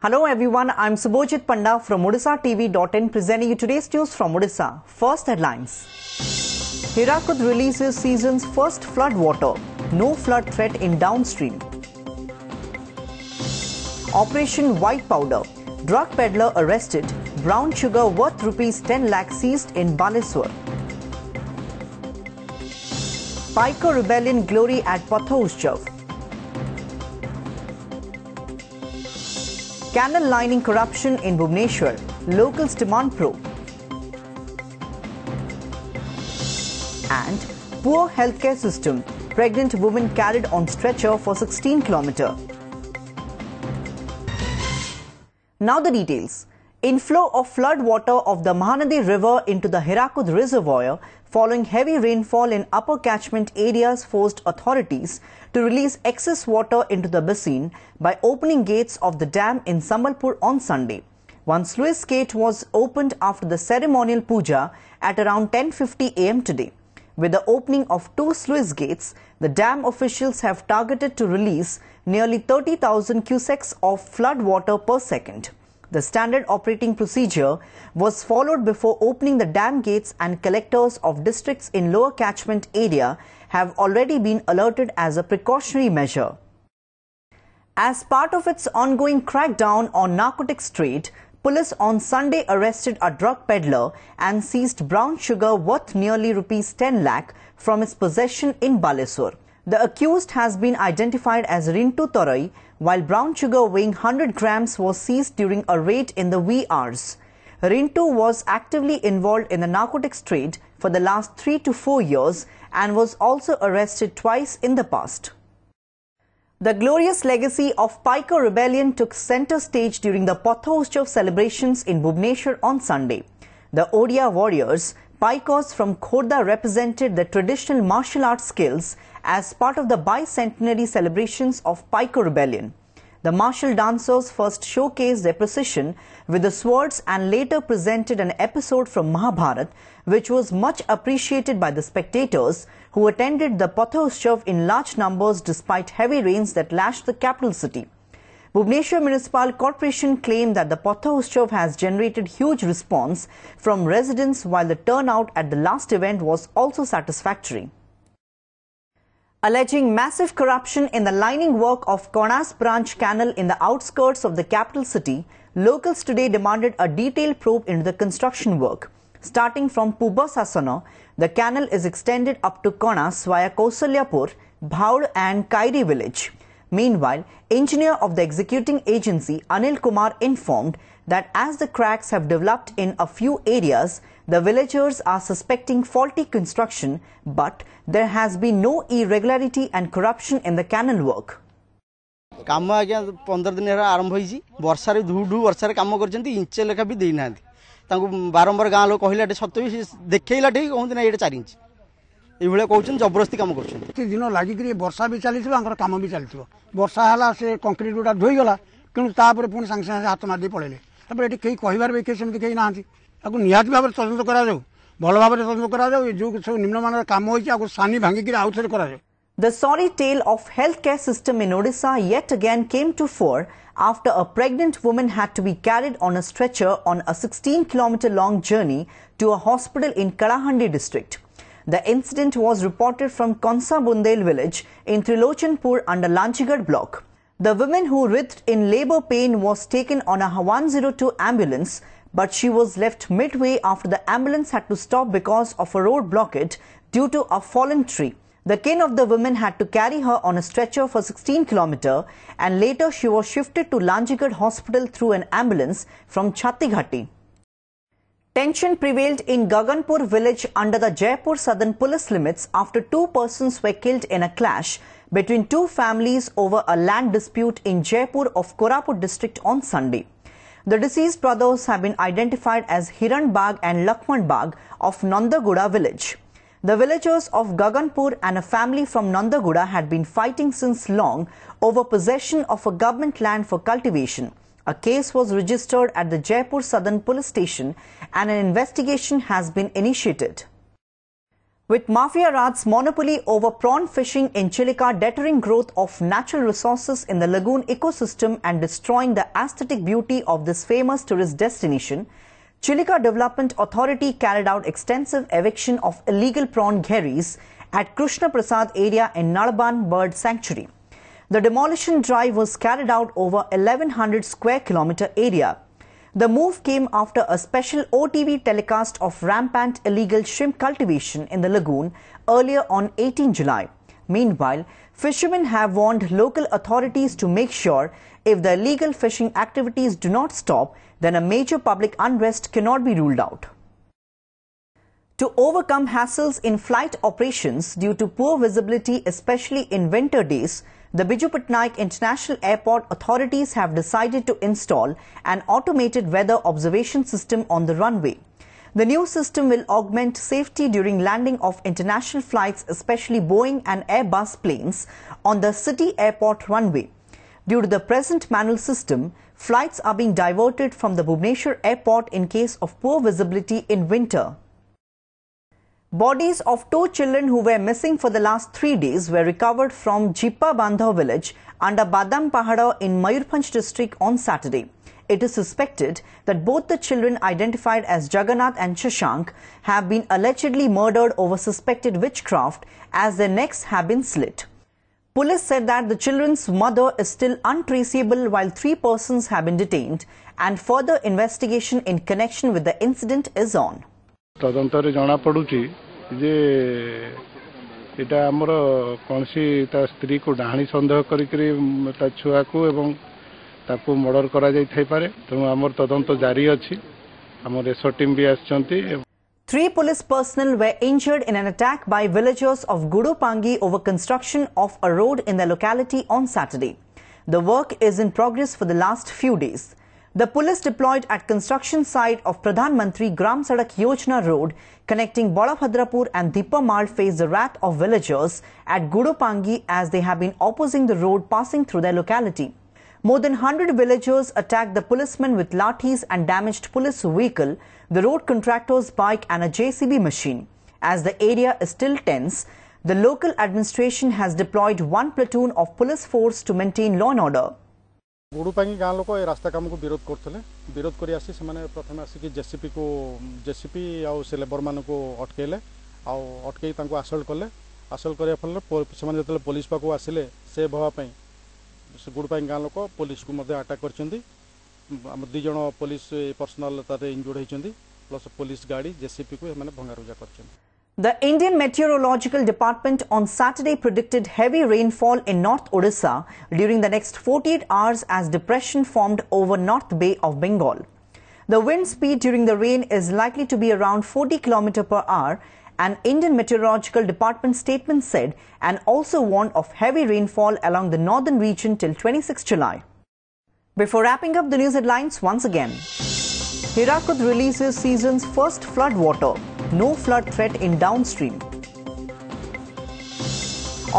Hello everyone, I'm Subhojit Panda from Odishatv.in presenting you today's news from Odisha. First headlines. Hirakud releases season's first flood water. No flood threat in downstream. Operation White Powder. Drug peddler arrested. Brown sugar worth rupees 10 lakh seized in Baleswar. Piker rebellion glory at Odishatv. Canal lining corruption in Bhubaneswar. Locals demand probe. And poor healthcare system. Pregnant woman carried on stretcher for 16 km. Now the details. Inflow of flood water of the Mahanadi River into the Hirakud Reservoir following heavy rainfall in upper catchment areas forced authorities to release excess water into the basin by opening gates of the dam in Sambalpur on Sunday. One sluice gate was opened after the ceremonial puja at around 10:50 am today. With the opening of two sluice gates, the dam officials have targeted to release nearly 30,000 cusecs of flood water per second. The standard operating procedure was followed before opening the dam gates, and collectors of districts in lower catchment area have already been alerted as a precautionary measure. As part of its ongoing crackdown on narcotics trade, police on Sunday arrested a drug peddler and seized brown sugar worth nearly rupees 10 lakh from its possession in Baleswar. The accused has been identified as Rintu Torai, while brown sugar weighing 100 grams was seized during a raid in the wee hours. Rintu was actively involved in the narcotics trade for the last 3 to 4 years and was also arrested twice in the past. The glorious legacy of Piker rebellion took center stage during the Odishatv celebrations in Bhubaneswar on Sunday. The Odia warriors, Pikers from Khordha, represented the traditional martial arts skills as part of the bicentenary celebrations of Piker rebellion. The martial dancers first showcased their precision with the swords and later presented an episode from Mahabharata, which was much appreciated by the spectators who attended the Odishatv in large numbers despite heavy rains that lashed the capital city. Bhubaneswar Municipal Corporation claimed that the Odishatv has generated huge response from residents, while the turnout at the last event was also satisfactory. Alleging massive corruption in the lining work of Konas Branch Canal in the outskirts of the capital city, locals today demanded a detailed probe into the construction work. Starting from Puba Sasana, the canal is extended up to Konas via Kausalyapur, Bhaud and Kairi village. Meanwhile, engineer of the executing agency Anil Kumar informed that as the cracks have developed in a few areas, the villagers are suspecting faulty construction, but there has been no irregularity and corruption in the canal work. काम आज्ञा 15 दिन आरंभ होई वर्षारे धूढू वर्षारे काम करजंती inch लेखा भी देई नांती तांको बारंबार गां लोक कहिला सत्य भी देखैला ठीक कहंती ना एटा 4 इंच ए भले कहउछन जबरदस्ती काम करछन दिन लागि करी वर्षा भी चली आंकर काम भी चलथिबो वर्षा हला से कंक्रीट गुडा धोई गला किनु तापर पुनी संग संग हाथ मार दे पळेले तापर एटी केही कहिबार बे केसम केही नांती आकु निहात भाबरे तदंत करा जाऊ भल भाबरे तदंत करा जाऊ जो सब निम्नमानर काम होई आकु सानी भांगी करी आउथरे करा जाऊ. The sorry tale of healthcare system in Odisha yet again came to fore after a pregnant woman had to be carried on a stretcher on a 16-kilometer long journey to a hospital in Kalahandi district. The incident was reported from Konsa Bundel village in Trilochanpur under Lanchigad block. The woman who writhed in labor pain was taken on a 102 ambulance, but she was left midway after the ambulance had to stop because of a road blockade due to a fallen tree. The kin of the woman had to carry her on a stretcher for 16 km and later she was shifted to Lanchigad hospital through an ambulance from Chhattighati. Tension prevailed in Gaganpur village under the Jaipur southern police limits after 2 persons were killed in a clash between 2 families over a land dispute in Jaipur of Koraput district on Sunday. The deceased brothers have been identified as Hiran Bag and Lakshman Bag of Nandaguda village. The villagers of Gaganpur and a family from Nandaguda had been fighting since long over possession of a government land for cultivation. A case was registered at the Jaipur Southern Police Station and an investigation has been initiated. With Mafia Raj's monopoly over prawn fishing in Chilika deterring growth of natural resources in the lagoon ecosystem and destroying the aesthetic beauty of this famous tourist destination, Chilika Development Authority carried out extensive eviction of illegal prawn gheris at Krishna Prasad area in Nalaban Bird Sanctuary. The demolition drive was carried out over 1100 square kilometer area. The move came after a special OTV telecast of rampant illegal shrimp cultivation in the lagoon earlier on 18 July. Meanwhile, fishermen have warned local authorities to make sure if the illegal fishing activities do not stop, then a major public unrest cannot be ruled out. To overcome hassles in flight operations due to poor visibility, especially in winter days, the Biju Patnaik International Airport authorities have decided to install an automated weather observation system on the runway. The new system will augment safety during landing of international flights, especially Boeing and Airbus planes, on the city airport runway. Due to the present manual system, flights are being diverted from the Bhubaneswar airport in case of poor visibility in winter. Bodies of 2 children who were missing for the last 3 days were recovered from Jippa Bandha village under Badam Pahada in Mayurbhanj district on Saturday. It is suspected that both the children, identified as Jagannath and Shashank, have been allegedly murdered over suspected witchcraft as their necks have been slit. Police said that the children's mother is still untraceable while 3 persons have been detained and further investigation in connection with the incident is on. तदंतर जना पड़ुची जे इटा हमर कोनसी ता स्त्री को डाहानी संदेह करिकरी ता छुआ को एवं ताको मर्डर करा जाई थाई पारे तेणु हमर तदंत जारी अछि हमर एसओ टीम भी आछंती. 3 police personnel were injured in an attack by villagers of Gudupangi over construction of a road in the locality on Saturday. The work is in progress for the last few days. The police deployed at construction site of Pradhan Mantri Gram Sadak Yojana road connecting Balabhadrapur and Dipamal faced the wrath of villagers at Gudupangi as they have been opposing the road passing through their locality. More than 100 villagers attacked the policemen with lathis and damaged police vehicle, the road contractor's bike and a JCB machine. As the area is still tense, the local administration has deployed 1 platoon of police force to maintain law and order. गुडुपांगी गाँ लोक रास्ता काम को विरोध करते विरोध कर आसी प्रथम आसिक जेसीपी आउ से लेबर मान को अटकैले अटकई आसल्ट कले आसल्ट करने फल जो पुलिस पाक आसिले से भाई गुडुपांगी गाँ लोक पुलिस को अटाक कर 2 जन पुलिस पर्सनल इंजुर्ड होती प्लस पुलिस गाड़ी जेसीपी को भंगारुजा कर. The Indian Meteorological Department on Saturday predicted heavy rainfall in North Odisha during the next 48 hours as depression formed over North Bay of Bengal. The wind speed during the rain is likely to be around 40 km per hour, an Indian Meteorological Department statement said, and also warned of heavy rainfall along the northern region till 26 July. Before wrapping up the news headlines once again, Hirakud releases season's first flood water. No flood threat in downstream.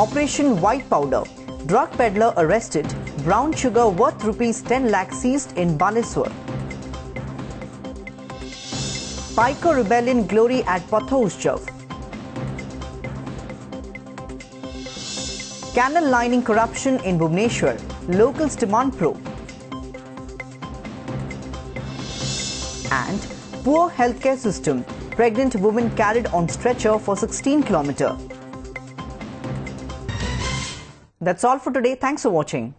Operation White Powder. Drug peddler arrested. Brown sugar worth rupees 10 lakh seized in Baleswar. Piker rebellion glory at Odishatv. Canal lining corruption in Bhubaneswar. Locals demand probe. And poor healthcare system. Pregnant woman carried on stretcher for 16 km. That's all for today. Thanks for watching.